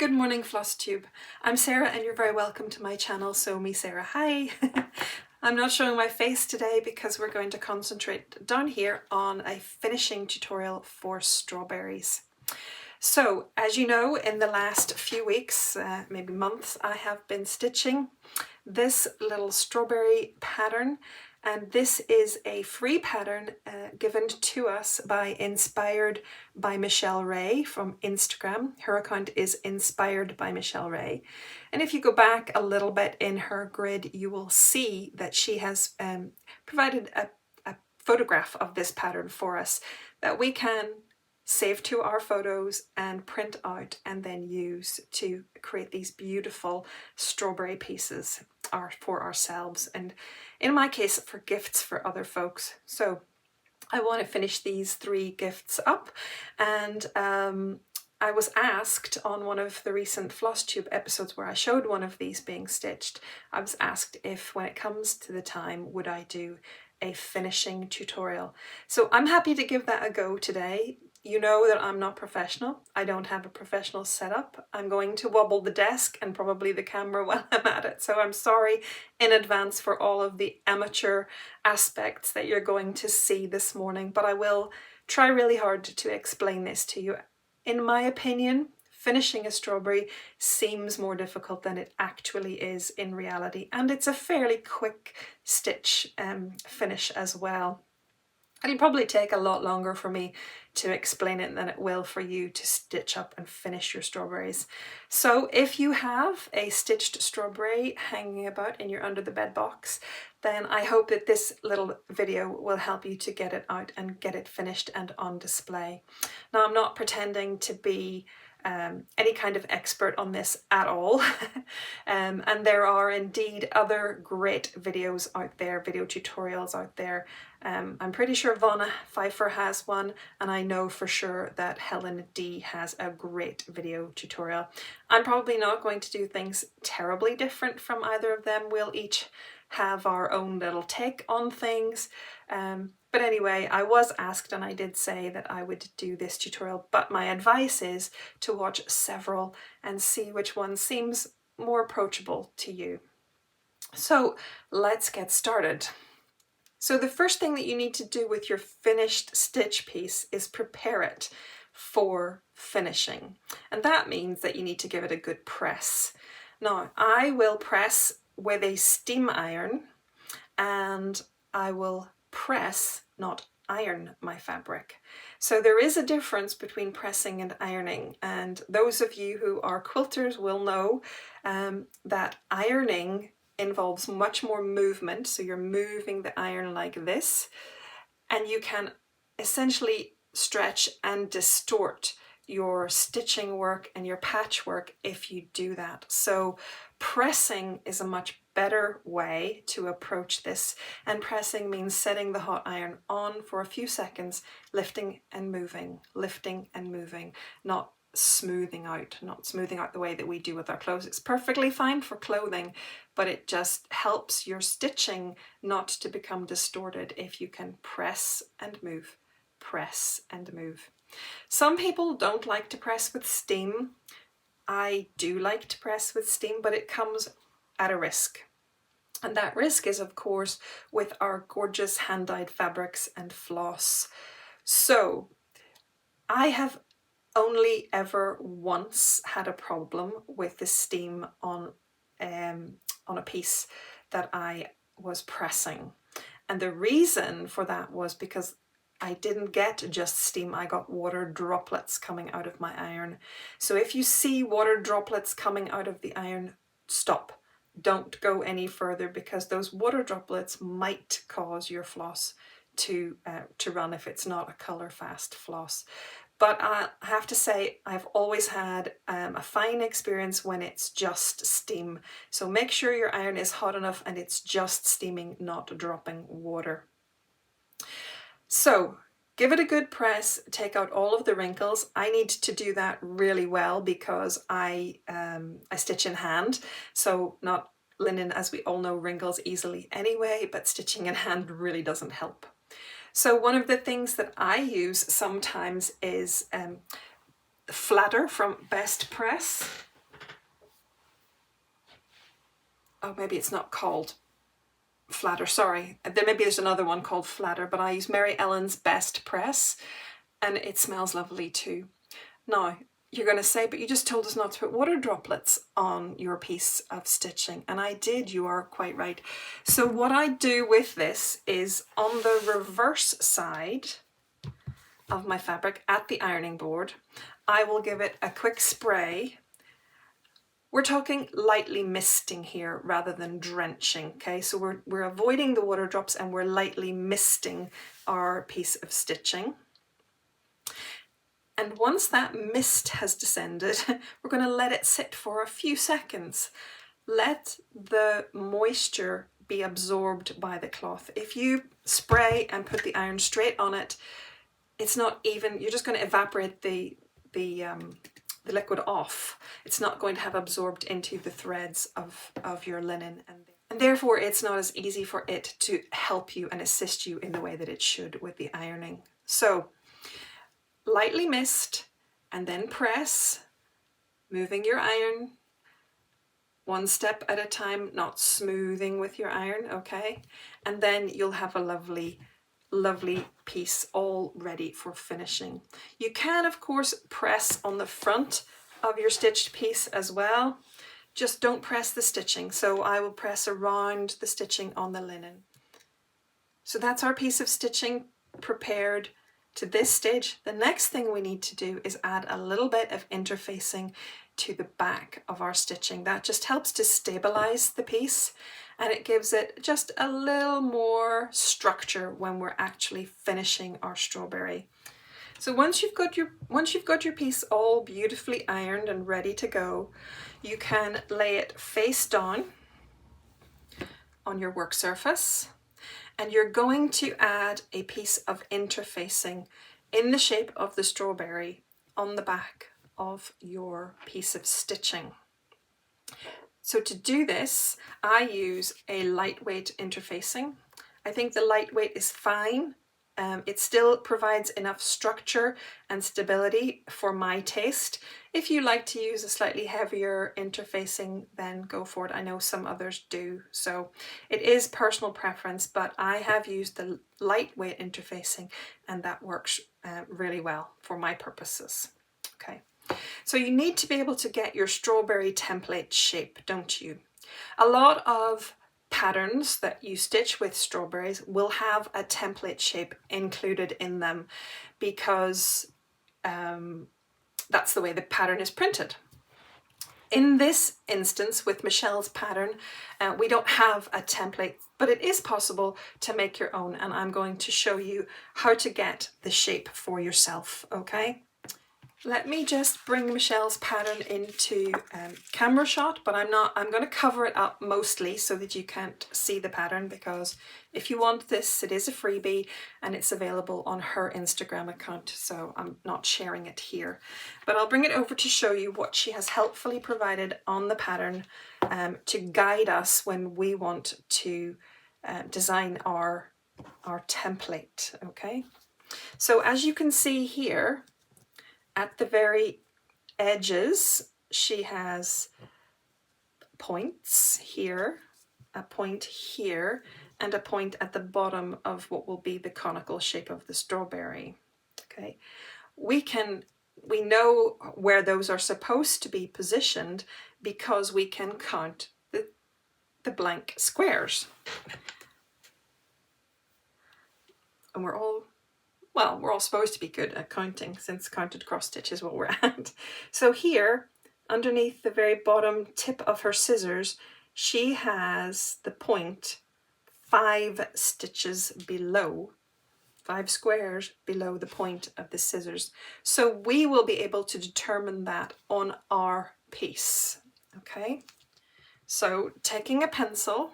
Good morning, Flosstube. I'm Sarah and you're very welcome to my channel, Sew Me Sarah. Hi! I'm not showing my face today because we're going to concentrate down here on a finishing tutorial for strawberries. So, as you know, in the last few weeks, maybe months, I have been stitching this little strawberry pattern, and this is a free pattern given to us by Inspired by Michelle Ray from Instagram. Her account is Inspired by Michelle Ray. And if you go back a little bit in her grid, you will see that she has provided a photograph of this pattern for us that we can save to our photos and print out and then use to create these beautiful strawberry pieces for ourselves, and in my case for gifts for other folks. So I want to finish these 3 gifts up, and I was asked on one of the recent Flosstube episodes where I showed one of these being stitched, I was asked if when it comes to the time would I do a finishing tutorial. So I'm happy to give that a go today. You know that I'm not professional. I don't have a professional setup. I'm going to wobble the desk and probably the camera while I'm at it. So I'm sorry in advance for all of the amateur aspects that you're going to see this morning, but I will try really hard to explain this to you. In my opinion, finishing a strawberry seems more difficult than it actually is in reality. And it's a fairly quick stitch finish as well. It'll probably take a lot longer for me to explain it than it will for you to stitch up and finish your strawberries. So if you have a stitched strawberry hanging about in your under the bed box, then I hope that this little video will help you to get it out and get it finished and on display. Now, I'm not pretending to be any kind of expert on this at all. And there are indeed other great videos out there, video tutorials out there. I'm pretty sure Vonna Pfeiffer has one, and I know for sure that Helen D has a great video tutorial. I'm probably not going to do things terribly different from either of them. We'll each have our own little take on things. But anyway, I was asked and I did say that I would do this tutorial, but my advice is to watch several and see which one seems more approachable to you. So let's get started. So the first thing that you need to do with your finished stitch piece is prepare it for finishing. And that means that you need to give it a good press. Now, I will press with a steam iron, and I will press, not iron, my fabric. So there is a difference between pressing and ironing, and those of you who are quilters will know that ironing involves much more movement. So you're moving the iron like this, and you can essentially stretch and distort your stitching work and your patchwork if you do that. So pressing is a much better way to approach this, and pressing means setting the hot iron on for a few seconds, lifting and moving, not smoothing out the way that we do with our clothes. It's perfectly fine for clothing, but it just helps your stitching not to become distorted if you can press and move, press and move. Some people don't like to press with steam. I do like to press with steam, but it comes at a risk. And that risk is, of course, with our gorgeous hand-dyed fabrics and floss. So I have only ever once had a problem with the steam on a piece that I was pressing. And the reason for that was because I didn't get just steam, I got water droplets coming out of my iron. So if you see water droplets coming out of the iron, stop. Don't go any further, because those water droplets might cause your floss to run if it's not a color fast floss. But I have to say, I've always had a fine experience when it's just steam. So make sure your iron is hot enough and it's just steaming, not dropping water. So give it a good press, take out all of the wrinkles. I need to do that really well because I stitch in hand, so not linen, as we all know, wrinkles easily anyway, but stitching in hand really doesn't help. So one of the things that I use sometimes is flatter from Best Press. oh, maybe it's not called Flatter, sorry. Maybe there's another one called Flatter, but I use Mary Ellen's Best Press, and it smells lovely too. Now, you're going to say, but you just told us not to put water droplets on your piece of stitching. And I did, you are quite right. So what I do with this is on the reverse side of my fabric at the ironing board, I will give it a quick spray. We're talking lightly misting here rather than drenching, okay? So we're avoiding the water drops and we're lightly misting our piece of stitching. And once that mist has descended, we're going to let it sit for a few seconds. Let the moisture be absorbed by the cloth. If you spray and put the iron straight on it, it's not even, you're just going to evaporate the liquid off. It's not going to have absorbed into the threads of your linen, and therefore it's not as easy for it to help you and assist you in the way that it should with the ironing. So lightly mist and then press, moving your iron one step at a time, not smoothing with your iron, okay? And then you'll have a lovely piece all ready for finishing. You can of course press on the front of your stitched piece as well, just don't press the stitching. So I will press around the stitching on the linen. So that's our piece of stitching prepared to this stage. The next thing we need to do is add a little bit of interfacing to the back of our stitching. That just helps to stabilize the piece, and it gives it just a little more structure when we're actually finishing our strawberry. So once you've got your piece all beautifully ironed and ready to go, you can lay it face down on your work surface, and you're going to add a piece of interfacing in the shape of the strawberry on the back of your piece of stitching. So to do this, I use a lightweight interfacing. I think the lightweight is fine. It still provides enough structure and stability for my taste. If you like to use a slightly heavier interfacing, then go for it. I know some others do. So it is personal preference, but I have used the lightweight interfacing and that works really well for my purposes. Okay. So you need to be able to get your strawberry template shape, don't you? A lot of patterns that you stitch with strawberries will have a template shape included in them because that's the way the pattern is printed. In this instance with Michelle's pattern, we don't have a template, but it is possible to make your own, and I'm going to show you how to get the shape for yourself, okay? Let me just bring Michelle's pattern into camera shot, but I'm going to cover it up mostly so that you can't see the pattern, because if you want this, it is a freebie and it's available on her Instagram account, so I'm not sharing it here. But I'll bring it over to show you what she has helpfully provided on the pattern to guide us when we want to design our template, okay? So as you can see here, at the very edges, she has points here, a point here, and a point at the bottom of what will be the conical shape of the strawberry. Okay, we know where those are supposed to be positioned because we can count the blank squares. And we're all supposed to be good at counting, since counted cross stitch is what we're at. So here, underneath the very bottom tip of her scissors, she has the point 5 stitches below, 5 squares below the point of the scissors. So we will be able to determine that on our piece, okay? So taking a pencil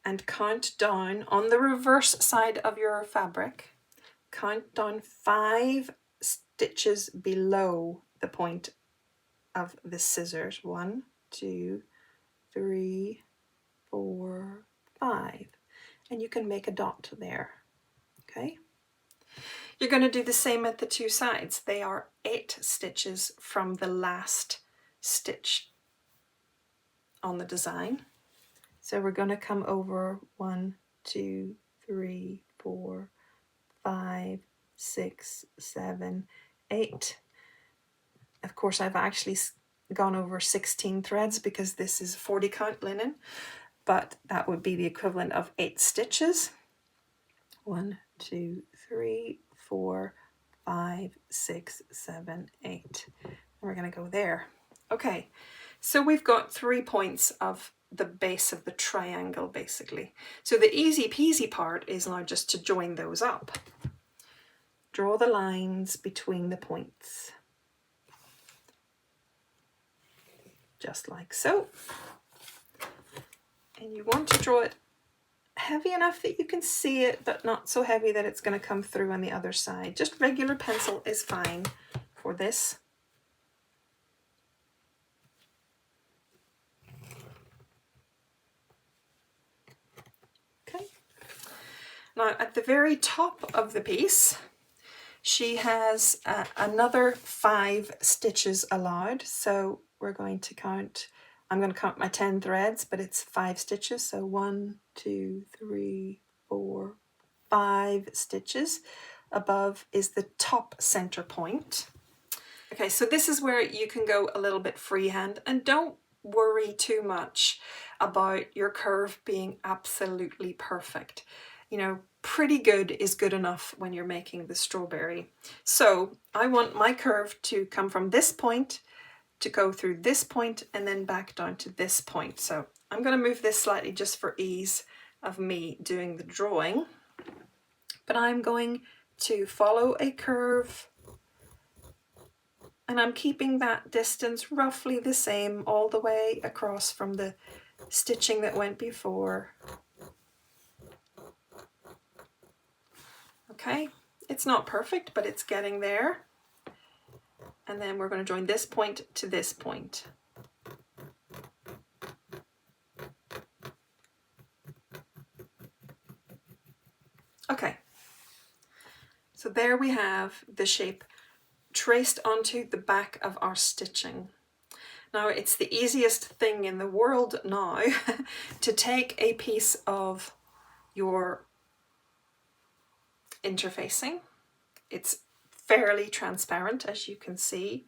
and count down on the reverse side of your fabric, count down 5 stitches below the point of the scissors. 1, 2, 3, 4, 5. And you can make a dot there, okay? You're going to do the same at the 2 sides. They are 8 stitches from the last stitch on the design. So we're going to come over 1, 2, 3, 4, 5, 6, 7, 8. Of course, I've actually gone over 16 threads because this is 40 count linen, but that would be the equivalent of 8 stitches. 1, 2, 3, 4, 5, 6, 7, 8. And we're going to go there. Okay, so we've got 3 points of the base of the triangle basically. So the easy peasy part is now just to join those up. Draw the lines between the points. Just like so. And you want to draw it heavy enough that you can see it, but not so heavy that it's going to come through on the other side. Just regular pencil is fine for this. Okay. Now at the very top of the piece, she has another 5 stitches allowed. So we're going to count, I'm going to count my 10 threads, but it's 5 stitches. So 1, 2, 3, 4, 5 stitches. Above is the top center point. Okay, so this is where you can go a little bit freehand, and don't worry too much about your curve being absolutely perfect. You know, pretty good is good enough when you're making the strawberry. So I want my curve to come from this point to go through this point and then back down to this point. So I'm going to move this slightly just for ease of me doing the drawing, but I'm going to follow a curve, and I'm keeping that distance roughly the same all the way across from the stitching that went before. Okay, it's not perfect, but it's getting there. And then we're going to join this point to this point. Okay, so there we have the shape traced onto the back of our stitching. Now it's the easiest thing in the world now to take a piece of your interfacing. It's fairly transparent, as you can see.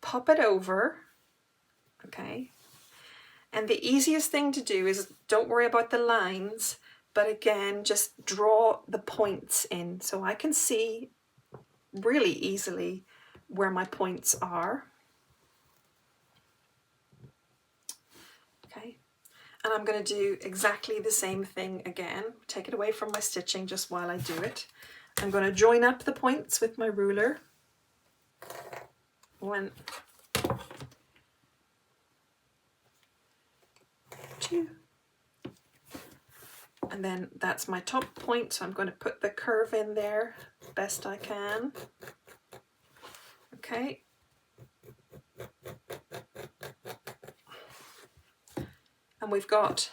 Pop it over, okay? And the easiest thing to do is don't worry about the lines, but again, just draw the points in so I can see really easily where my points are. Okay, and I'm going to do exactly the same thing again. Take it away from my stitching just while I do it. I'm going to join up the points with my ruler. 1, 2, and then that's my top point, so I'm going to put the curve in there best I can. Okay. And we've got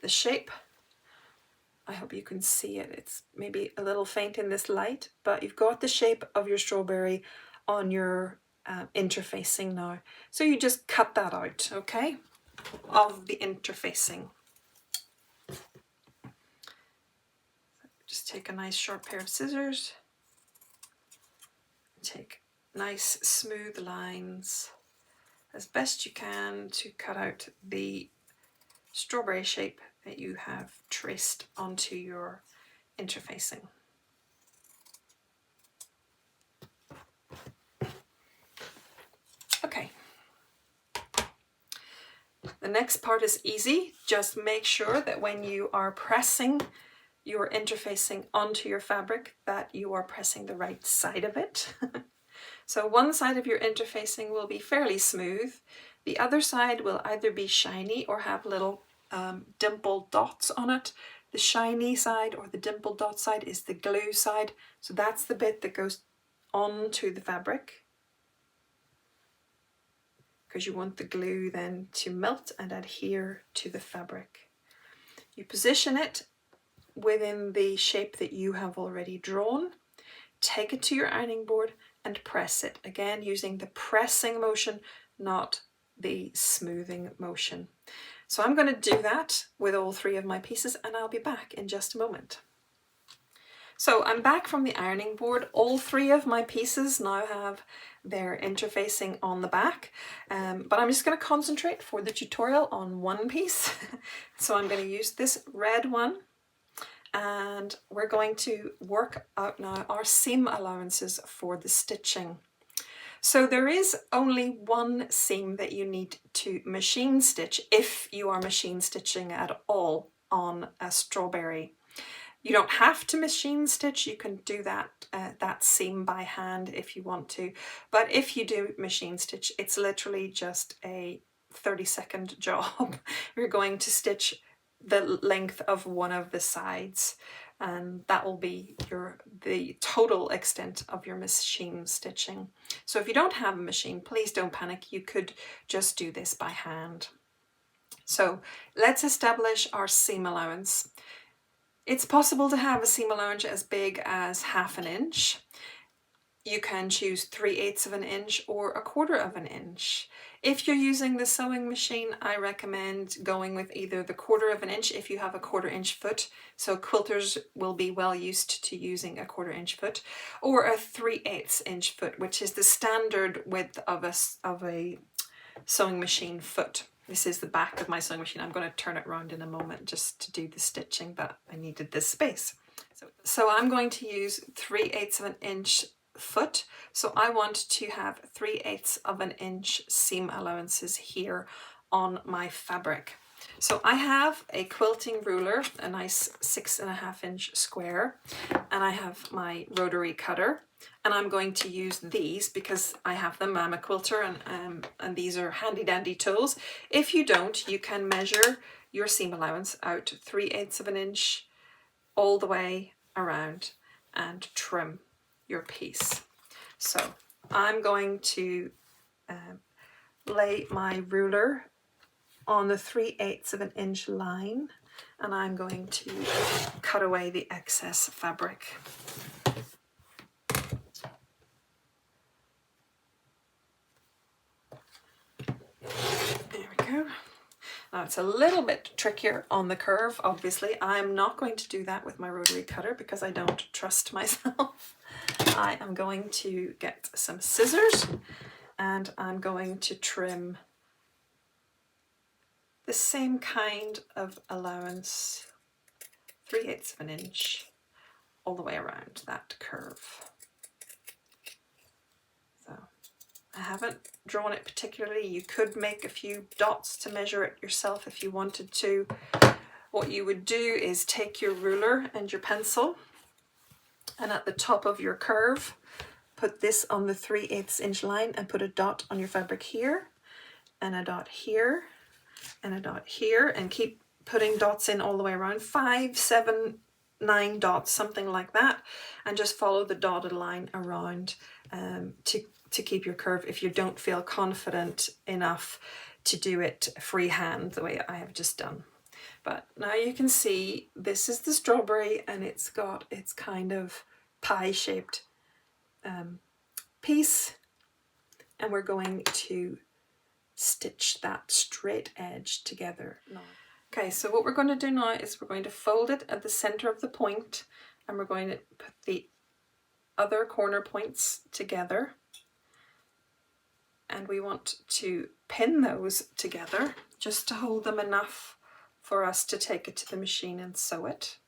the shape. I hope you can see it. It's maybe a little faint in this light, but you've got the shape of your strawberry on your interfacing now. So you just cut that out, okay, of the interfacing. Just take a nice sharp pair of scissors. Take nice smooth lines as best you can to cut out the strawberry shape that you have traced onto your interfacing. Okay. The next part is easy. Just make sure that when you are pressing your interfacing onto your fabric that you are pressing the right side of it. So one side of your interfacing will be fairly smooth. The other side will either be shiny or have little dimple dots on it. The shiny side or the dimple dot side is the glue side. So that's the bit that goes onto the fabric, because you want the glue then to melt and adhere to the fabric. You position it within the shape that you have already drawn. Take it to your ironing board and press it. Again, using the pressing motion, not the smoothing motion. So I'm going to do that with all 3 of my pieces, and I'll be back in just a moment. So I'm back from the ironing board. All 3 of my pieces now have their interfacing on the back, but I'm just going to concentrate for the tutorial on one piece. So I'm going to use this red one, and we're going to work out now our seam allowances for the stitching. So there is only one seam that you need to machine stitch if you are machine stitching at all on a strawberry. You don't have to machine stitch, you can do that seam by hand if you want to, but if you do machine stitch, it's literally just a 30-second job. You're going to stitch the length of one of the sides, and that will be the total extent of your machine stitching. So if you don't have a machine, please don't panic, you could just do this by hand. So let's establish our seam allowance. It's possible to have a seam allowance as big as 1/2 inch. You can choose 3/8 of an inch or 1/4 inch. If you're using the sewing machine, I recommend going with either the 1/4 inch if you have a 1/4 inch foot, so quilters will be well used to using a 1/4 inch foot, or a 3/8 inch foot, which is the standard width of a sewing machine foot. This is the back of my sewing machine. I'm going to turn it around in a moment just to do the stitching, but I needed this space. So I'm going to use 3/8 of an inch foot. So I want to have 3/8 of an inch seam allowances here on my fabric. So I have a quilting ruler, a nice 6.5 inch square, and I have my rotary cutter. And I'm going to use these because I have them. I'm a quilter, and these are handy dandy tools. If you don't, you can measure your seam allowance out 3/8 of an inch all the way around and trim your piece. So I'm going to lay my ruler on the 3/8 of an inch line, and I'm going to cut away the excess fabric. Now it's a little bit trickier on the curve, obviously. I'm not going to do that with my rotary cutter because I don't trust myself. I am going to get some scissors and I'm going to trim the same kind of allowance, 3/8 of an inch, all the way around that curve. So I haven't drawn it particularly. You could make a few dots to measure it yourself if you wanted to. What you would do is take your ruler and your pencil, and at the top of your curve, put this on the 3/8 inch line and put a dot on your fabric here, and a dot here, and a dot here, and keep putting dots in all the way around, 5, 7, 9 dots, something like that, and just follow the dotted line around to keep your curve if you don't feel confident enough to do it freehand the way I have just done. But now you can see this is the strawberry, and it's got its kind of pie-shaped piece, and we're going to stitch that straight edge together now. Okay, so what we're going to do now is we're going to fold it at the center of the point, and we're going to put the other corner points together, and we want to pin those together just to hold them enough for us to take it to the machine and sew it.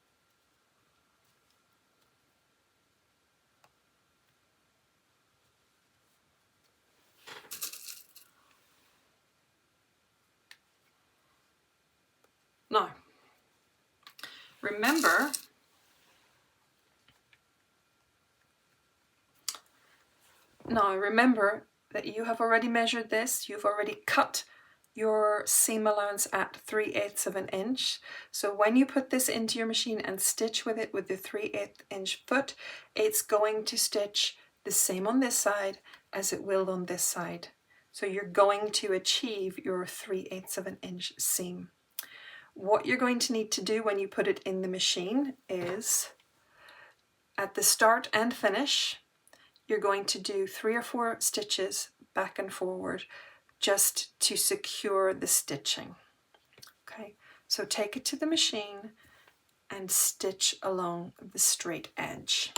Now, remember that you have already measured this, you've already cut your seam allowance at 3/8 of an inch. So when you put this into your machine and stitch with it with the 3/8 inch foot, it's going to stitch the same on this side as it will on this side. So you're going to achieve your 3/8 of an inch seam. What you're going to need to do when you put it in the machine is, at the start and finish, you're going to do 3 or 4 stitches back and forward, just to secure the stitching. Okay, so take it to the machine and stitch along the straight edge.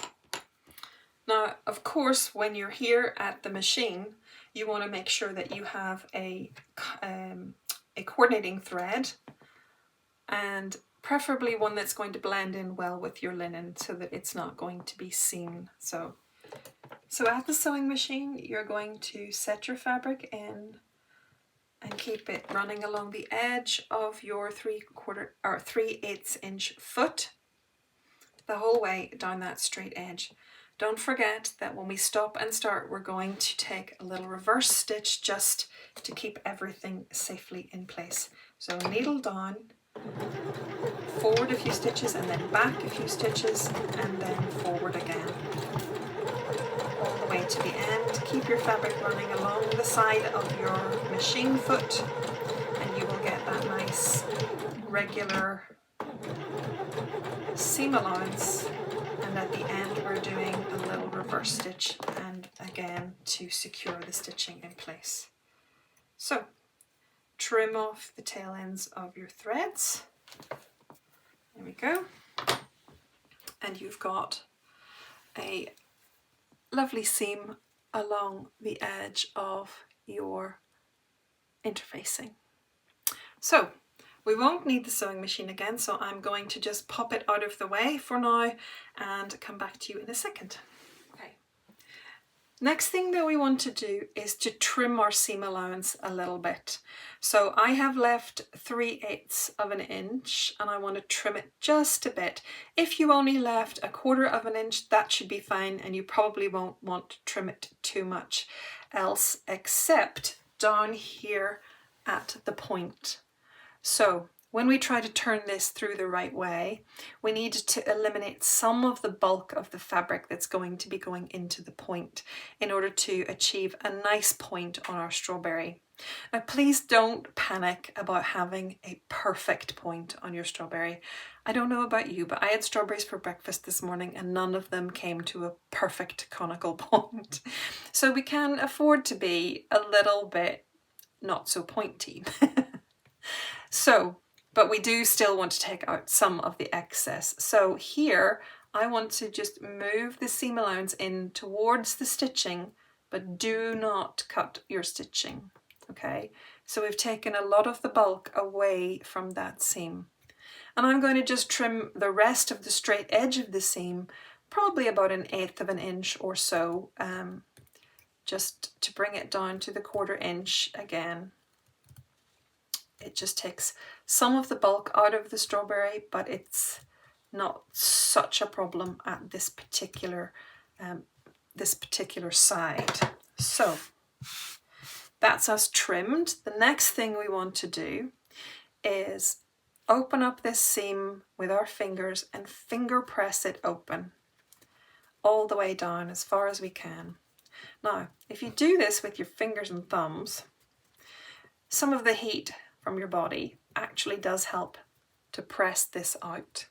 Now, of course, when you're here at the machine, you want to make sure that you have a coordinating thread, and preferably one that's going to blend in well with your linen so that it's not going to be seen. So at the sewing machine, you're going to set your fabric in and keep it running along the edge of your 3/8 inch foot the whole way down that straight edge. Don't forget that when we stop and start, we're going to take a little reverse stitch just to keep everything safely in place. So needle down, forward a few stitches and then back a few stitches and then forward again. All the way to the end. Keep your fabric running along the side of your machine foot and you will get that nice regular seam allowance, and at the end we're doing a little reverse stitch and again to secure the stitching in place. So trim off the tail ends of your threads. There we go. And you've got a lovely seam along the edge of your interfacing. So we won't need the sewing machine again, so I'm going to just pop it out of the way for now and come back to you in a second. Okay. Next thing that we want to do is to trim our seam allowance a little bit. So I have left 3/8 of an inch and I want to trim it just a bit. If you only left 1/4 of an inch, that should be fine, and you probably won't want to trim it too much else, except down here at the point. So when we try to turn this through the right way, we need to eliminate some of the bulk of the fabric that's going to be going into the point in order to achieve a nice point on our strawberry. Now, please don't panic about having a perfect point on your strawberry. I don't know about you, but I had strawberries for breakfast this morning and none of them came to a perfect conical point. So we can afford to be a little bit not so pointy. But we do still want to take out some of the excess. So here, I want to just move the seam allowance in towards the stitching, but do not cut your stitching, okay? So we've taken a lot of the bulk away from that seam. And I'm going to just trim the rest of the straight edge of the seam, probably about 1/8 of an inch or so, just to bring it down to the 1/4 inch again. It just takes some of the bulk out of the strawberry, but it's not such a problem at this particular side. So that's us trimmed. The next thing we want to do is open up this seam with our fingers and finger press it open all the way down as far as we can. Now, if you do this with your fingers and thumbs, some of the heat from your body actually does help to press this out.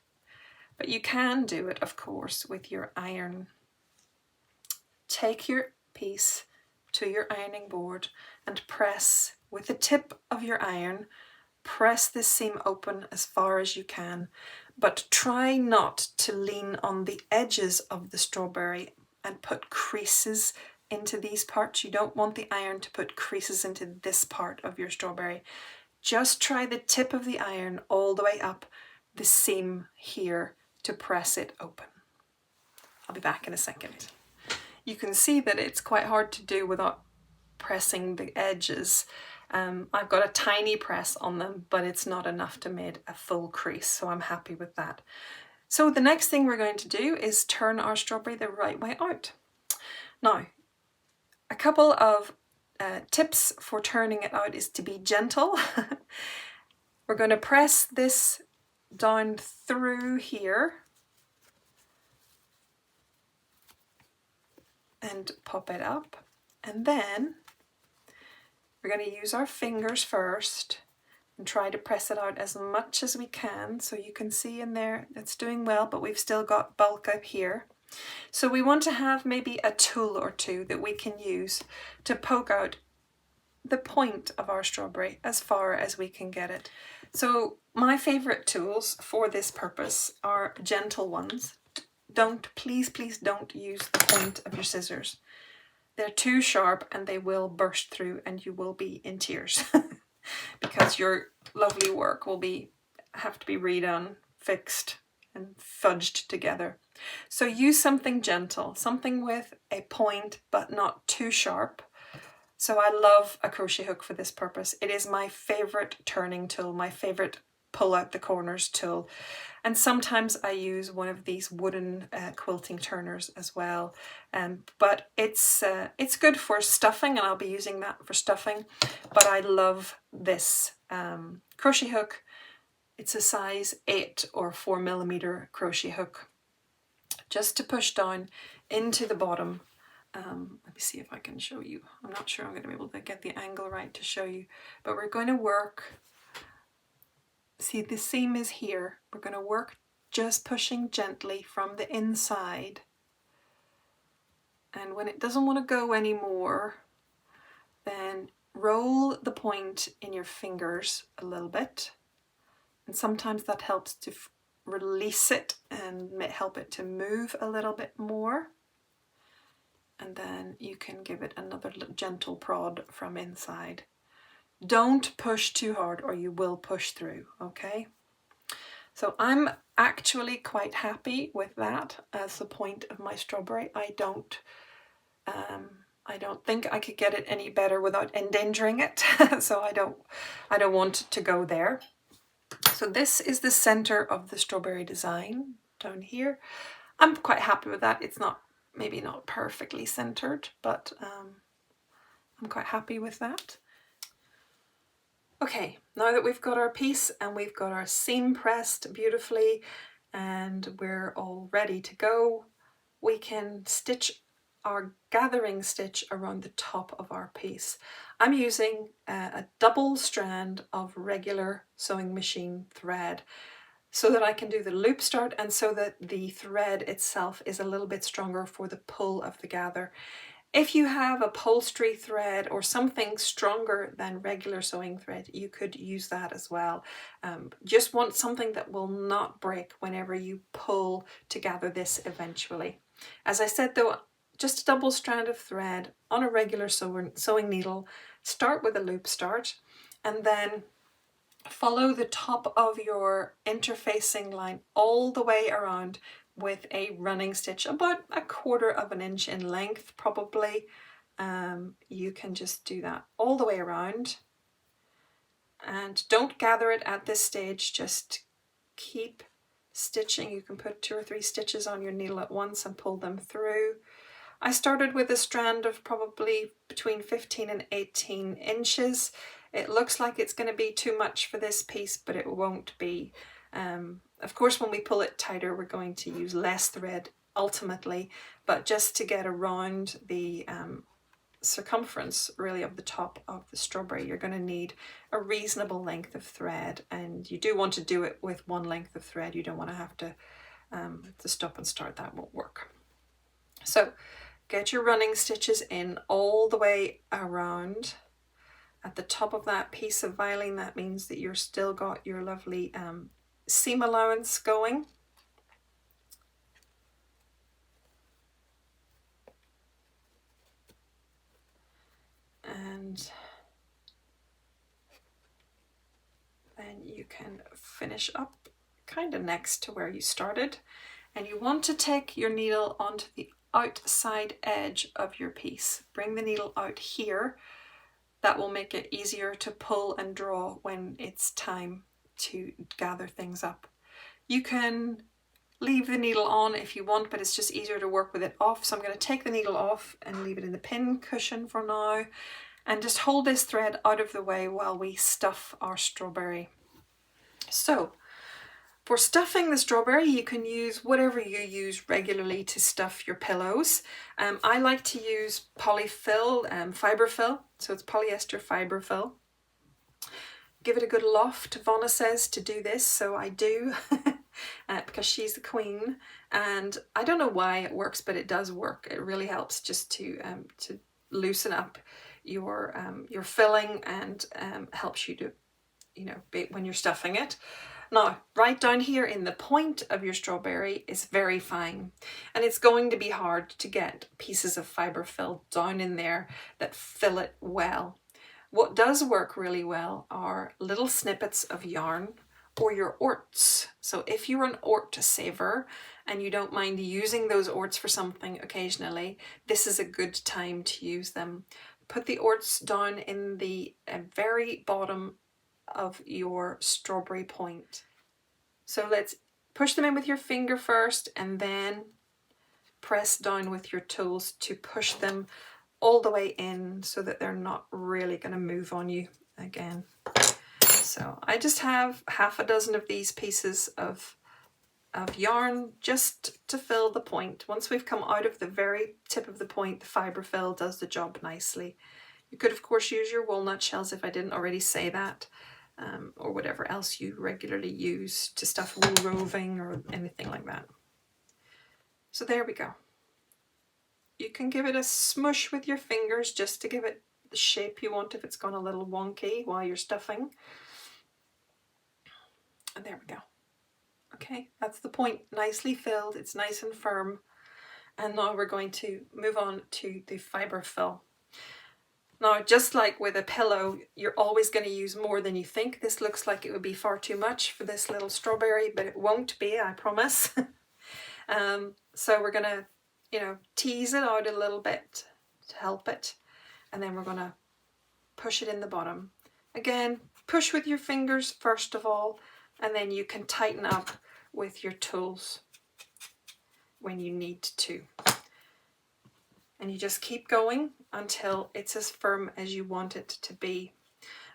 But you can do it, of course, with your iron. Take your piece to your ironing board and press with the tip of your iron, press this seam open as far as you can, but try not to lean on the edges of the strawberry and put creases into these parts. You don't want the iron to put creases into this part of your strawberry. Just try the tip of the iron all the way up the seam here to press it open. I'll be back in a second. You can see that it's quite hard to do without pressing the edges. I've got a tiny press on them, but it's not enough to make a full crease, so I'm happy with that. So the next thing we're going to do is turn our strawberry the right way out. Now, a couple of tips for turning it out is to be gentle. We're going to press this down through here and pop it up, and then we're going to use our fingers first and try to press it out as much as we can. So you can see in there it's doing well, but we've still got bulk up here. So we want to have maybe a tool or two that we can use to poke out the point of our strawberry as far as we can get it. So my favourite tools for this purpose are gentle ones. Please don't use the point of your scissors. They're too sharp and they will burst through and you will be in tears because your lovely work will have to be redone, fixed and fudged together. So use something gentle, something with a point but not too sharp. So I love a crochet hook for this purpose. It is my favourite turning tool, my favourite pull out the corners tool. And sometimes I use one of these wooden quilting turners as well. But it's good for stuffing, and I'll be using that for stuffing. But I love this crochet hook. It's a size 8 or 4mm crochet hook, just to push down into the bottom. Let me see if I can show you. I'm not sure I'm going to be able to get the angle right to show you, but we're going to work. See, the seam is here. We're going to work just pushing gently from the inside. And when it doesn't want to go anymore, then roll the point in your fingers a little bit. And sometimes that helps to release it and help it to move a little bit more. And then you can give it another gentle prod from inside. Don't push too hard or you will push through, okay? So I'm actually quite happy with that as the point of my strawberry. I don't think I could get it any better without endangering it. So I don't want to go there. So this is the center of the strawberry design down here. I'm quite happy with that. It's maybe not perfectly centered, but I'm quite happy with that. Okay, now that we've got our piece and we've got our seam pressed beautifully and we're all ready to go, we can stitch our gathering stitch around the top of our piece. I'm using a double strand of regular sewing machine thread so that I can do the loop start and so that the thread itself is a little bit stronger for the pull of the gather. If you have upholstery thread or something stronger than regular sewing thread, you could use that as well. Just want something that will not break whenever you pull to gather this eventually. As I said though, just a double strand of thread on a regular sewing needle, start with a loop start, and then follow the top of your interfacing line all the way around with a running stitch, about 1/4 inch in length probably. You can just do that all the way around. And don't gather it at this stage, just keep stitching. You can put 2 or 3 stitches on your needle at once and pull them through. I started with a strand of probably between 15 and 18 inches. It looks like it's going to be too much for this piece, but it won't be. Of course, when we pull it tighter, we're going to use less thread ultimately, but just to get around the circumference really of the top of the strawberry, you're going to need a reasonable length of thread, and you do want to do it with one length of thread. You don't want to have to stop and start. That won't work. So get your running stitches in all the way around. At the top of that piece of viling, that means that you're still got your lovely seam allowance going. And then you can finish up kind of next to where you started. And you want to take your needle onto the outside edge of your piece. Bring the needle out here. That will make it easier to pull and draw when it's time to gather things up. You can leave the needle on if you want, but it's just easier to work with it off. So I'm going to take the needle off and leave it in the pin cushion for now, and just hold this thread out of the way while we stuff our strawberry. So for stuffing the strawberry, you can use whatever you use regularly to stuff your pillows. I like to use polyfill, fibre fill, so it's polyester fibre fill. Give it a good loft. Vonna says to do this, so I do, because she's the queen. And I don't know why it works, but it does work. It really helps just to loosen up your filling and helps you to, you know, when you're stuffing it. Now, right down here in the point of your strawberry is very fine, and it's going to be hard to get pieces of fibre fill down in there that fill it well. What does work really well are little snippets of yarn or your orts. So if you're an ort saver and you don't mind using those orts for something occasionally, this is a good time to use them. Put the orts down in the very bottom of your strawberry point. So let's push them in with your finger first and then press down with your tools to push them all the way in so that they're not really going to move on you again. So I just have half a dozen of these pieces of yarn just to fill the point. Once we've come out of the very tip of the point, the fibre fill does the job nicely. You could of course use your walnut shells if I didn't already say that, or whatever else you regularly use to stuff wool roving or anything like that. So there we go. You can give it a smush with your fingers just to give it the shape you want if it's gone a little wonky while you're stuffing. And there we go. Okay, that's the point, nicely filled, it's nice and firm. And now we're going to move on to the fibre fill. Now, just like with a pillow, you're always going to use more than you think. This looks like it would be far too much for this little strawberry, but it won't be, I promise. So we're going to, you know, tease it out a little bit to help it. And then we're going to push it in the bottom. Again, push with your fingers first of all, and then you can tighten up with your tools when you need to. And you just keep going until it's as firm as you want it to be.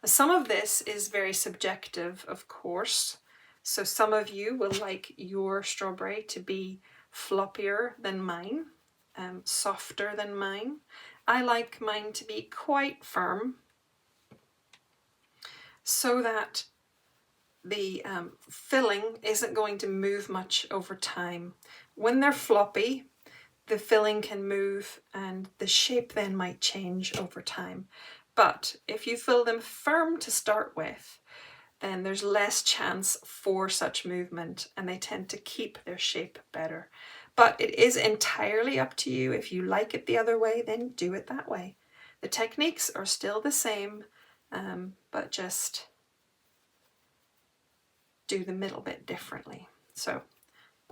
Some of this is very subjective, of course. So some of you will like your strawberry to be floppier than mine, softer than mine. I like mine to be quite firm so that the filling isn't going to move much over time. When they're floppy, the filling can move and the shape then might change over time. But if you fill them firm to start with, then there's less chance for such movement and they tend to keep their shape better. But it is entirely up to you. If you like it the other way, then do it that way. The techniques are still the same, but just do the middle bit differently. So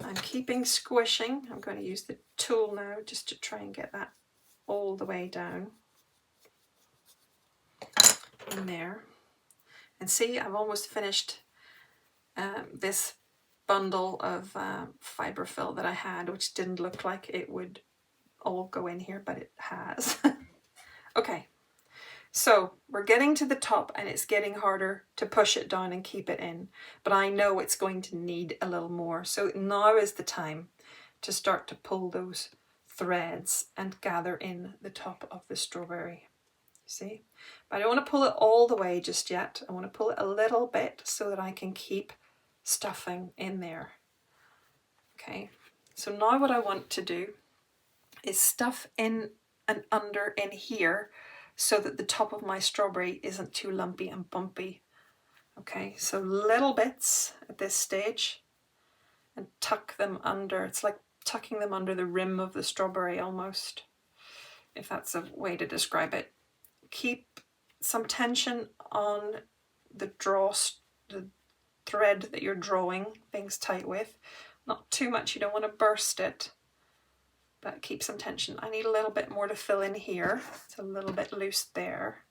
I'm keeping squishing. I'm going to use the tool now just to try and get that all the way down in there. And see, I've almost finished this bundle of fibre fill that I had, which didn't look like it would all go in here, but it has. Okay, so we're getting to the top and it's getting harder to push it down and keep it in, but I know it's going to need a little more. So now is the time to start to pull those threads and gather in the top of the strawberry. See? But I don't want to pull it all the way just yet. I want to pull it a little bit so that I can keep stuffing in there. Okay, so now what I want to do is stuff in and under in here so that the top of my strawberry isn't too lumpy and bumpy. Okay, so little bits at this stage and tuck them under. It's like tucking them under the rim of the strawberry almost, if that's a way to describe it. Keep some tension on the thread that you're drawing things tight with. Not too much, you don't want to burst it, but keep some tension. I need a little bit more to fill in here. It's a little bit loose there.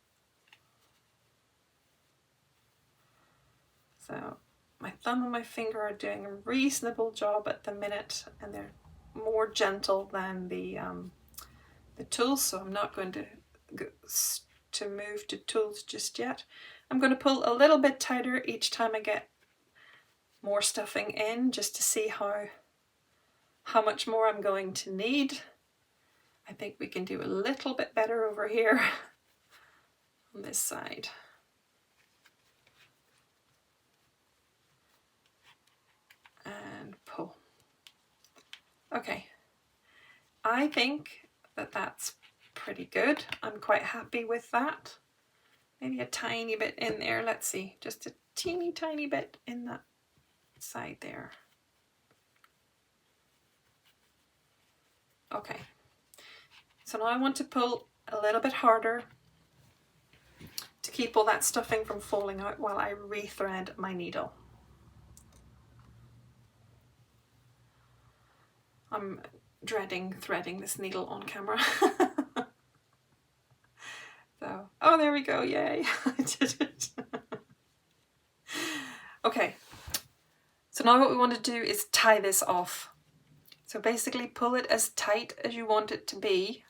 So my thumb and my finger are doing a reasonable job at the minute, and they're more gentle than the tools, so I'm not going to move to tools just yet. I'm going to pull a little bit tighter each time I get more stuffing in, just to see how much more I'm going to need. I think we can do a little bit better over here on this side. And pull. Okay, I think that that's pretty good. I'm quite happy with that. Maybe a tiny bit in there. Let's see, just a teeny tiny bit in that side there. Okay, so now I want to pull a little bit harder to keep all that stuffing from falling out while I rethread my needle. I'm dreading threading this needle on camera. So, oh, there we go, yay, I did it. Okay, so now what we want to do is tie this off. So basically pull it as tight as you want it to be,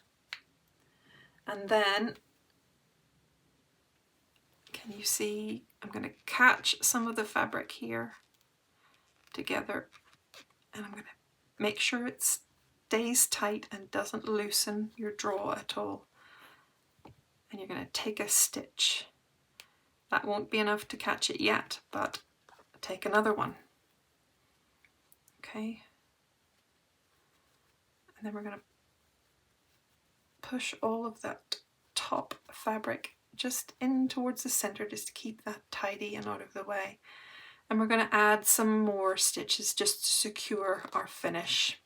and then, can you see, I'm going to catch some of the fabric here together, and I'm going to make sure it stays tight and doesn't loosen your draw at all. And you're going to take a stitch. That won't be enough to catch it yet, but take another one. Okay. And then we're going to push all of that top fabric just in towards the center, just to keep that tidy and out of the way. And we're going to add some more stitches just to secure our finish.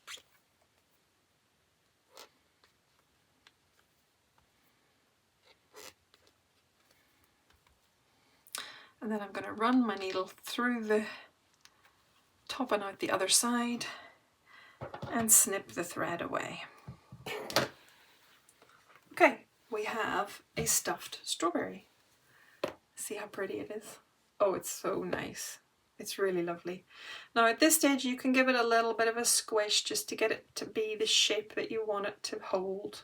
And then I'm going to run my needle through the top and out the other side and snip the thread away. Okay, we have a stuffed strawberry. See how pretty it is? Oh, it's so nice. It's really lovely. Now at this stage you can give it a little bit of a squish just to get it to be the shape that you want it to hold.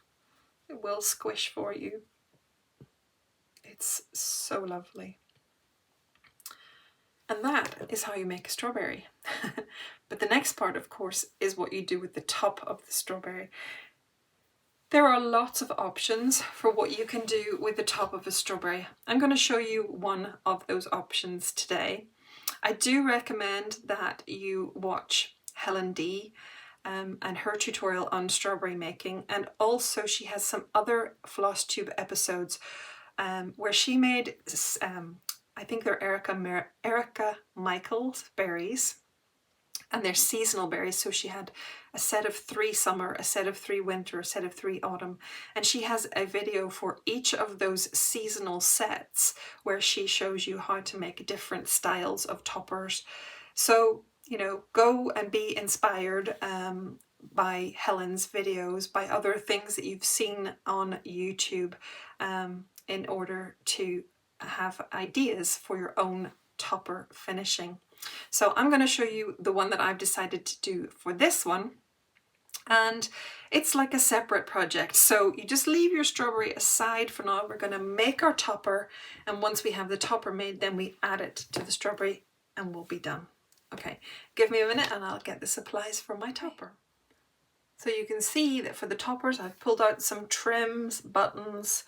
It will squish for you. It's so lovely. And that is how you make a strawberry. But the next part, of course, is what you do with the top of the strawberry. There are lots of options for what you can do with the top of a strawberry. I'm going to show you one of those options today. I do recommend that you watch Helen D and her tutorial on strawberry making, and also she has some other Flosstube episodes where she made I think they're Erica Michaels berries, and they're seasonal berries. So she had a set of 3 summer, a set of 3 winter, a set of 3 autumn, and she has a video for each of those seasonal sets where she shows you how to make different styles of toppers. So, you know, go and be inspired by Helen's videos, by other things that you've seen on YouTube, in order to have ideas for your own topper finishing. So I'm going to show you the one that I've decided to do for this one, and it's like a separate project. So you just leave your strawberry aside for now. We're going to make our topper, and once we have the topper made, then we add it to the strawberry and we'll be done. Okay, give me a minute and I'll get the supplies for my topper. So you can see that for the toppers I've pulled out some trims, buttons,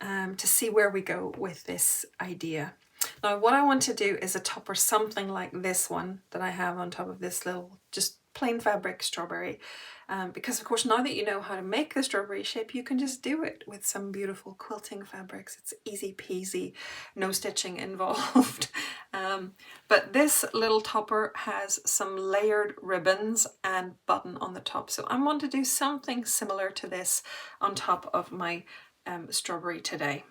to see where we go with this idea. Now what I want to do is a topper something like this one that I have on top of this little just plain fabric strawberry, because of course now that you know how to make the strawberry shape, you can just do it with some beautiful quilting fabrics. It's easy peasy, no stitching involved. But this little topper has some layered ribbons and button on the top, so I want to do something similar to this on top of my strawberry today.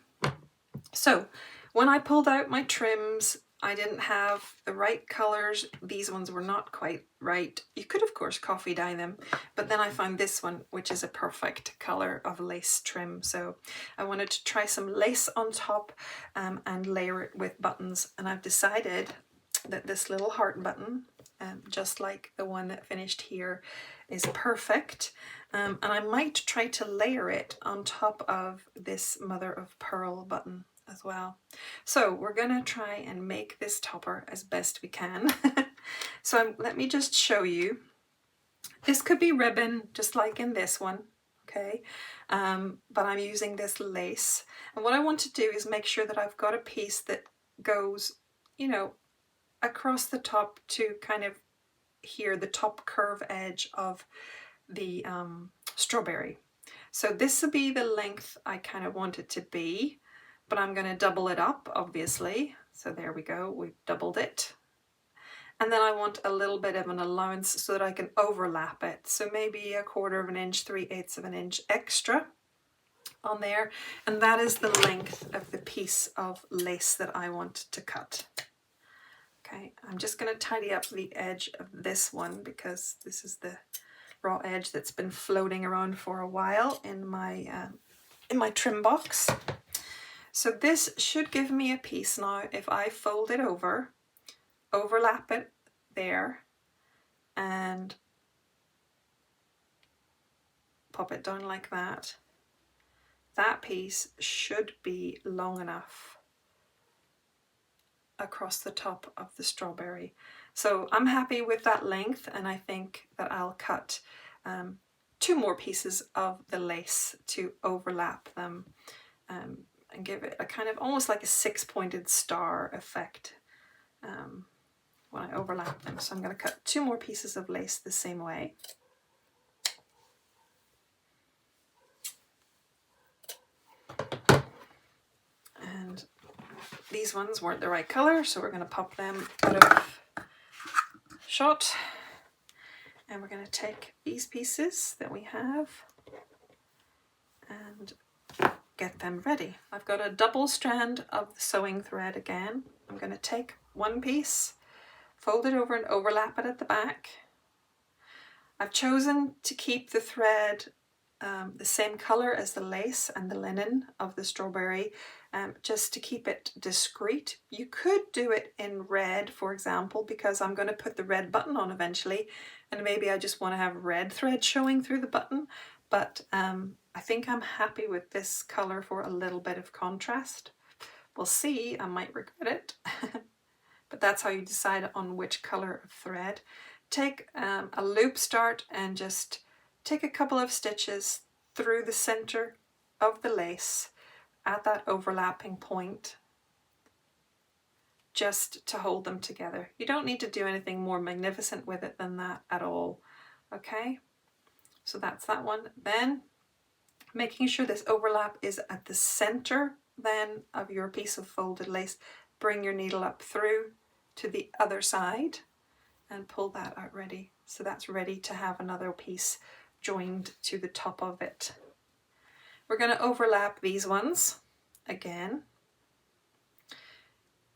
So when I pulled out my trims, I didn't have the right colors. These ones were not quite right. You could of course coffee dye them, but then I found this one, which is a perfect color of lace trim. So I wanted to try some lace on top and layer it with buttons, and I've decided that this little heart button, just like the one that finished here, is perfect. And I might try to layer it on top of this mother of pearl button as well. So we're gonna try and make this topper as best we can. So let me just show you. This could be ribbon, just like in this one, okay? But I'm using this lace. And what I want to do is make sure that I've got a piece that goes, you know, across the top to kind of here, the top curve edge of the strawberry. So this will be the length I kind of want it to be, but I'm going to double it up, obviously. So there we go, we've doubled it. And then I want a little bit of an allowance so that I can overlap it. So maybe 1/4 of an inch, 3/8 of an inch extra on there. And that is the length of the piece of lace that I want to cut. Okay, I'm just going to tidy up the edge of this one because this is the raw edge that's been floating around for a while in my trim box. So this should give me a piece now if I fold it over, overlap it there, and pop it down like that. That piece should be long enough across the top of the strawberry. So I'm happy with that length, and I think that I'll cut 2 more pieces of the lace to overlap them and give it a kind of almost like a 6-pointed star effect when I overlap them. So I'm going to cut 2 more pieces of lace the same way. And these ones weren't the right color, so we're going to pop them out of shot. And we're going to take these pieces that we have and get them ready. I've got a double strand of the sewing thread again. I'm going to take one piece, fold it over and overlap it at the back. I've chosen to keep the thread the same color as the lace and the linen of the strawberry, just to keep it discreet. You could do it in red, for example, because I'm going to put the red button on eventually, and maybe I just want to have red thread showing through the button, but I think I'm happy with this color for a little bit of contrast. We'll see, I might regret it, but that's how you decide on which color of thread. Take a loop start and just take a couple of stitches through the center of the lace at that overlapping point, just to hold them together. You don't need to do anything more magnificent with it than that at all. Okay, so that's that one. Then making sure this overlap is at the center then of your piece of folded lace, bring your needle up through to the other side and pull that out ready. So that's ready to have another piece joined to the top of it. We're going to overlap these ones again,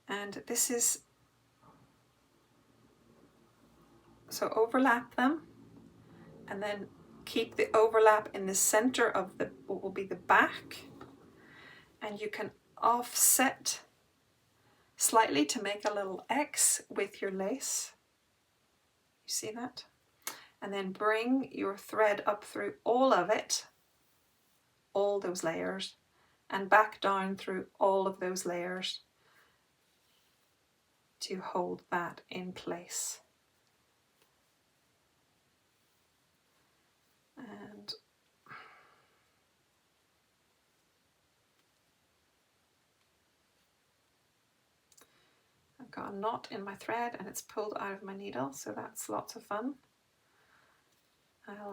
and this is, so overlap them and then keep the overlap in the center of the what will be the back, and you can offset slightly to make a little X with your lace. You see that? And then bring your thread up through all of it, all those layers, and back down through all of those layers to hold that in place. And I've got a knot in my thread and it's pulled out of my needle, so that's lots of fun. I'll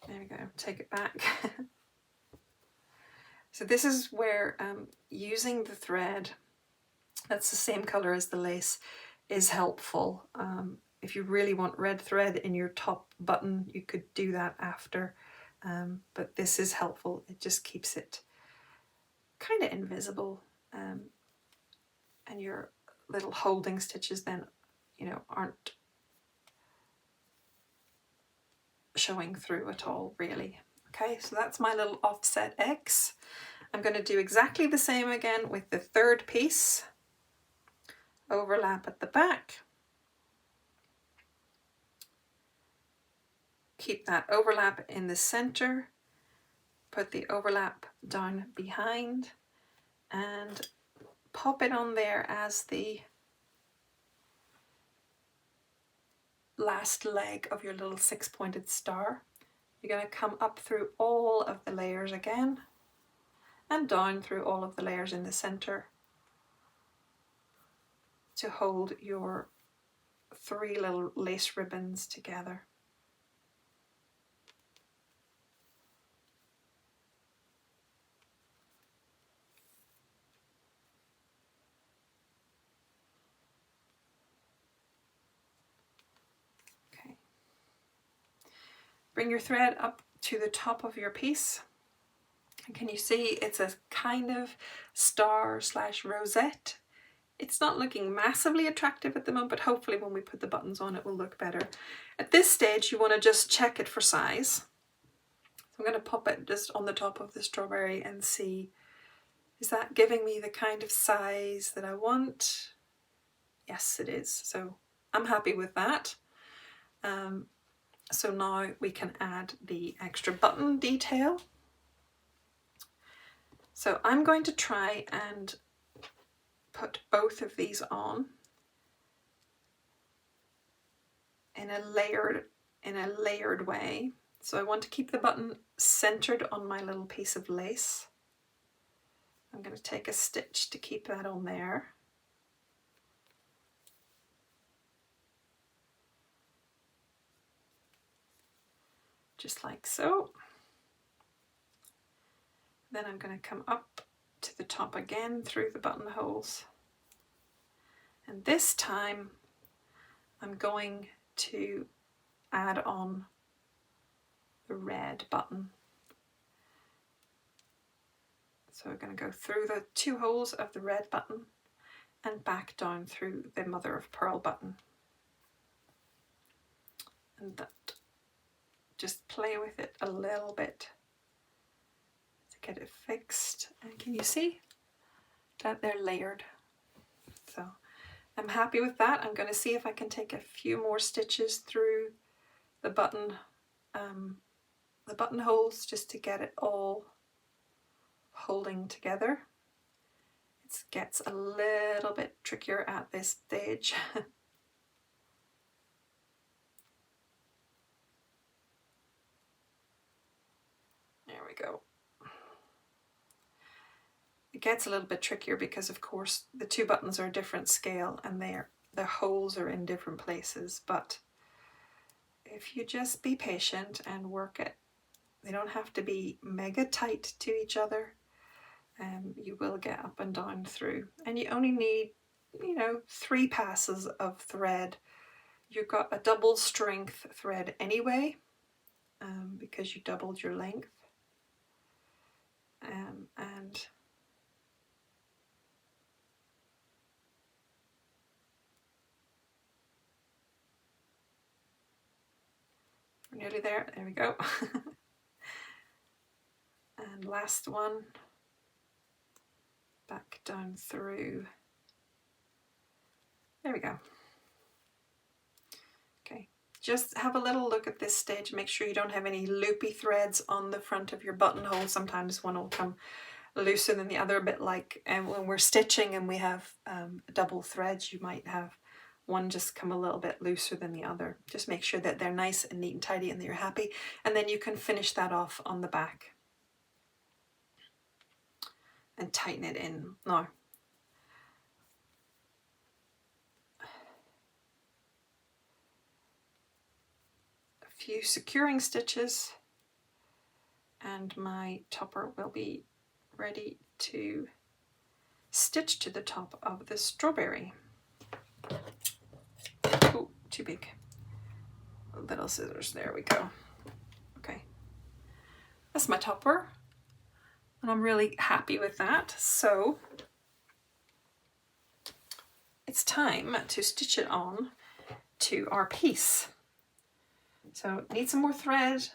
there we go, take it back. So this is where using the thread that's the same color as the lace is helpful. If you really want red thread in your top button, you could do that after, but this is helpful. It just keeps it kind of invisible, and your little holding stitches then, you know, aren't showing through at all really. Okay, so that's my little offset X. I'm going to do exactly the same again with the third piece. Overlap at the back. Keep that overlap in the center. Put the overlap down behind and pop it on there as the last leg of your little 6-pointed star. You're going to come up through all of the layers again and down through all of the layers in the center to hold your 3 little lace ribbons together. Okay. Bring your thread up to the top of your piece. And can you see it's a kind of star / rosette? It's not looking massively attractive at the moment, but hopefully when we put the buttons on it will look better. At this stage you want to just check it for size. So I'm going to pop it just on the top of the strawberry and see, is that giving me the kind of size that I want? Yes, it is. So I'm happy with that. So now we can add the extra button detail. So I'm going to try and put both of these on in a layered way. So I want to keep the button centered on my little piece of lace. I'm going to take a stitch to keep that on there. Just like so. Then I'm going to come up to the top again through the buttonholes. And this time I'm going to add on the red button. So we're going to go through the 2 holes of the red button and back down through the mother of pearl button. And that, just play with it a little bit to get it fixed. And can you see that they're layered? So I'm happy with that. I'm going to see if I can take a few more stitches through the buttonholes just to get it all holding together. It gets a little bit trickier at this stage. There we go. It gets a little bit trickier because of course the 2 buttons are a different scale and the holes are in different places, but if you just be patient and work it, they don't have to be mega tight to each other. You will get up and down through, and you only need, 3 passes of thread. You've got a double strength thread anyway, because you doubled your length, and we're nearly there. There we go. And last one, back down through. There we go. Okay, just have a little look at this stage. Make sure you don't have any loopy threads on the front of your buttonhole. Sometimes one will come looser than the other, a bit like when we're stitching and we have double threads, you might have one just come a little bit looser than the other. Just make sure that they're nice and neat and tidy and that you're happy, and then you can finish that off on the back and tighten it in. Now, a few securing stitches and my topper will be ready to stitch to the top of the strawberry. Oh, too big. Little scissors, there we go. Okay, that's my topper, and I'm really happy with that. So it's time to stitch it on to our piece. So need some more thread.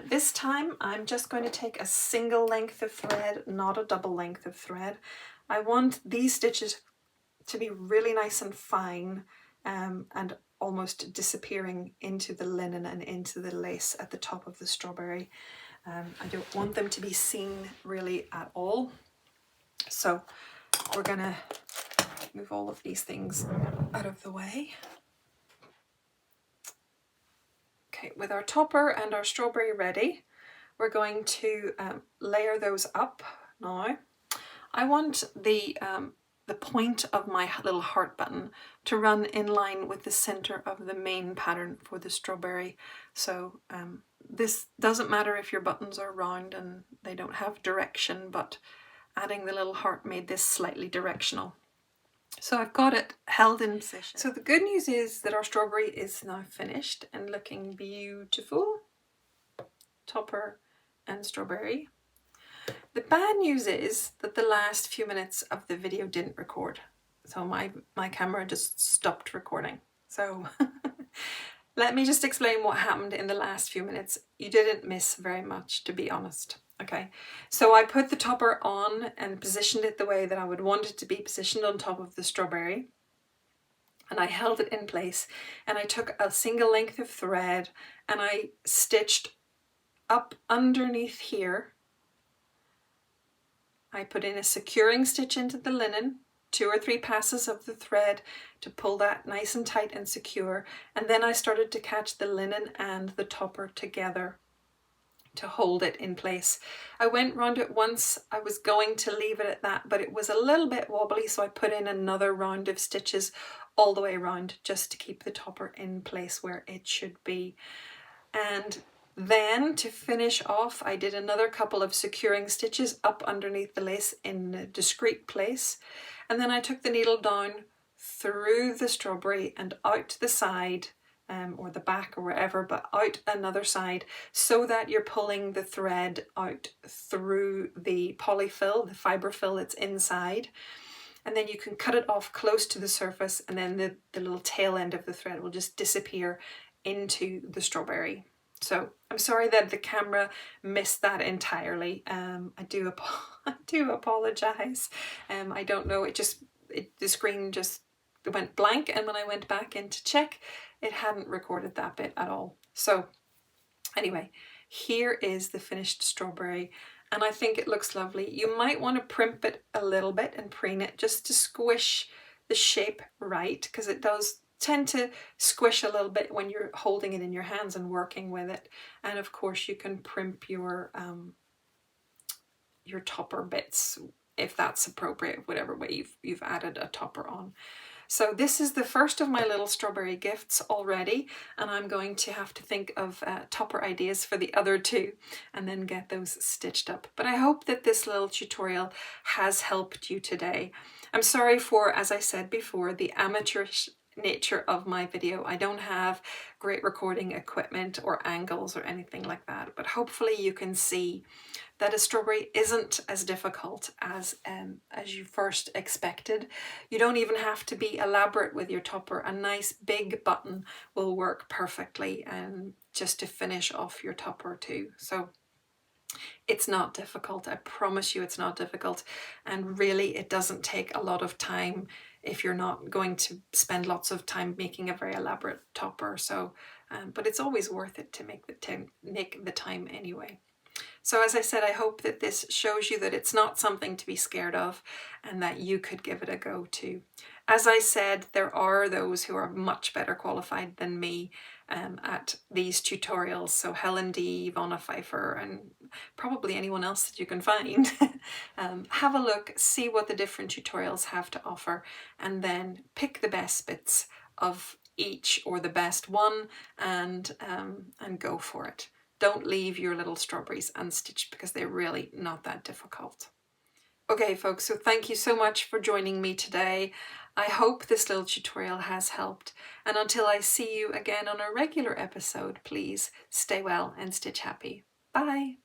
This time I'm just going to take a single length of thread, not a double length of thread. I want these stitches to be really nice and fine, and almost disappearing into the linen and into the lace at the top of the strawberry. I don't want them to be seen really at all. So we're gonna move all of these things out of the way. Okay, with our topper and our strawberry ready, we're going to layer those up now. I want the the point of my little heart button to run in line with the center of the main pattern for the strawberry. So this doesn't matter if your buttons are round and they don't have direction, but adding the little heart made this slightly directional. So I've got it held in position. So the good news is that our strawberry is now finished and looking beautiful. Topper and strawberry. The bad news is that the last few minutes of the video didn't record. So my camera just stopped recording. So let me just explain what happened in the last few minutes. You didn't miss very much, to be honest. Okay, so I put the topper on and positioned it the way that I would want it to be positioned on top of the strawberry. And I held it in place and I took a single length of thread and I stitched up underneath here. I put in a securing stitch into the linen, 2 or 3 passes of the thread to pull that nice and tight and secure. And then I started to catch the linen and the topper together to hold it in place. I went round it once. I was going to leave it at that, but it was a little bit wobbly, so I put in another round of stitches all the way around just to keep the topper in place where it should be. And then to finish off, I did another couple of securing stitches up underneath the lace in a discreet place. And then I took the needle down through the strawberry and out the side, or the back or wherever, but out another side, so that you're pulling the thread out through the polyfill, the fibre fill that's inside. And then you can cut it off close to the surface, and then the little tail end of the thread will just disappear into the strawberry. So I'm sorry that the camera missed that entirely. I do apologize. I don't know, the screen just went blank, and when I went back in to check, it hadn't recorded that bit at all. So anyway, here is the finished strawberry, and I think it looks lovely. You might want to primp it a little bit and preen it just to squish the shape right, because it does tend to squish a little bit when you're holding it in your hands and working with it. And of course you can primp your topper bits if that's appropriate, whatever way you've added a topper on. So this is the first of my little strawberry gifts already, and I'm going to have to think of topper ideas for the other 2 and then get those stitched up. But I hope that this little tutorial has helped you today. I'm sorry for, as I said before, the amateurish nature of my video. I don't have great recording equipment or angles or anything like that, but hopefully you can see that a strawberry isn't as difficult as you first expected. You don't even have to be elaborate with your topper. A nice big button will work perfectly, and just to finish off your topper too. So it's not difficult. I promise you it's not difficult, and really it doesn't take a lot of time if you're not going to spend lots of time making a very elaborate topper. So but it's always worth it to make the time anyway. So as I said, I hope that this shows you that it's not something to be scared of and that you could give it a go too. As I said, there are those who are much better qualified than me at these tutorials. So Helen D, Vonna Pfeiffer, and probably anyone else that you can find. Have a look, see what the different tutorials have to offer, and then pick the best bits of each or the best one and go for it. Don't leave your little strawberries unstitched because they're really not that difficult. Okay folks, so thank you so much for joining me today. I hope this little tutorial has helped, and until I see you again on a regular episode, please stay well and stitch happy. Bye!